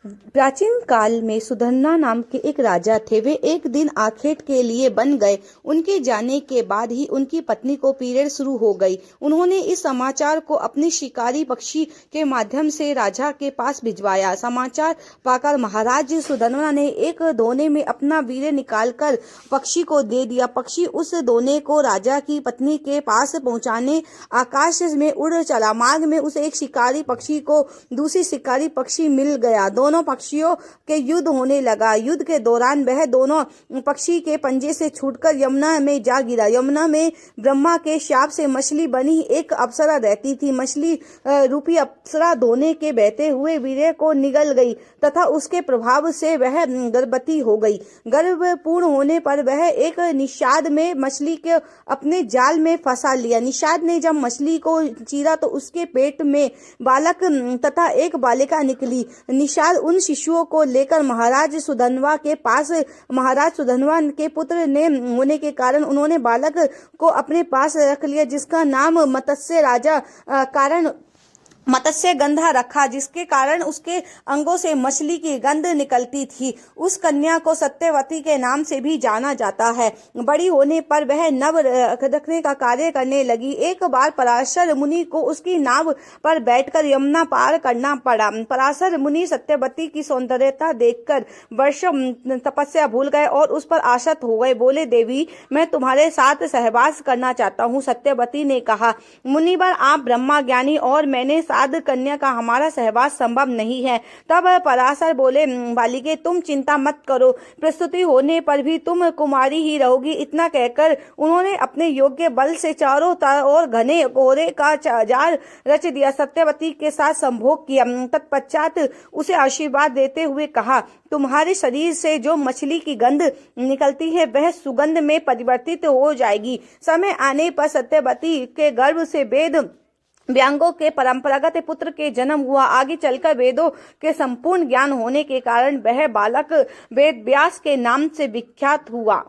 प्राचीन काल में सुधन्वा नाम के एक राजा थे। वे एक दिन आखेट के लिए बन गए। उनके जाने के बाद ही उनकी पत्नी को पीरियड शुरू हो गई। उन्होंने इस समाचार को अपनी शिकारी पक्षी के माध्यम से राजा के पास भिजवाया। समाचार पाकर महाराज सुधन्वा ने एक दोने में अपना वीर्य निकालकर पक्षी को दे दिया। पक्षी उस दोने को राजा की पत्नी के पास पहुंचाने आकाश में उड़ चला। मार्ग में उसे एक शिकारी पक्षी को दूसरी शिकारी पक्षी मिल गया। दोनों पक्षियों के युद्ध होने लगा। युद्ध के दौरान वह दोनों पक्षी के पंजे से छूटकर यमुना में जा गिरा। यमुना में ब्रह्मा के शाप से मछली बनी एक अप्सरा रहती थी। मछली रूपी अप्सरा दोने के बहते हुए वीर्य को निगल गई तथा उसके प्रभाव से वह गर्भवती हो गई। गर्भ पूर्ण होने पर वह एक निषाद में मछली के अपने जाल में फंसा लिया। निषाद ने जब मछली को चीरा तो उसके पेट में बालक तथा एक बालिका निकली। निषाद उन शिशुओं को लेकर महाराज सुधन्वा के पास, महाराज सुधन्वा के पुत्र ने होने के कारण उन्होंने बालक को अपने पास रख लिया, जिसका नाम मत्स्य गंधा रखा, जिसके कारण उसके अंगों से मछली की गंध निकलती थी। उस कन्या को सत्यवती के नाम से भी जाना जाता है। बड़ी होने पर वह नव रखने का कार्य करने लगी। एक बार पराशर मुनि को उसकी नाव पर बैठकर यमुना पार करना पड़ा। पराशर मुनि सत्यवती की सौंदर्यता देखकर वर्षों तपस्या भूल गए और उस पर आसक्त हो गए। बोले, देवी, मैं तुम्हारे साथ सहवास करना चाहता हूँ। सत्यवती ने कहा, मुनिवर, आप ब्रह्मा ज्ञानी और मैंने कन्या का हमारा सहवास संभव नहीं है। तब पराशर बोले, बालिके, तुम चिंता मत करो, प्रस्तुति होने पर भी तुम कुमारी ही रहोगी। इतना कहकर उन्होंने अपने योग्य बल से चारों ओर घने कोहरे का जाल रच दिया। सत्यवती के साथ संभोग किया। तत्पश्चात उसे आशीर्वाद देते हुए कहा, तुम्हारे शरीर से जो मछली की गंध निकलती है वह सुगंध में परिवर्तित हो जाएगी। समय आने पर सत्यवती के गर्भ से वेद व्यांगों के परंपरागत पुत्र के जन्म हुआ। आगे चलकर वेदों के संपूर्ण ज्ञान होने के कारण वह बालक वेद व्यास के नाम से विख्यात हुआ।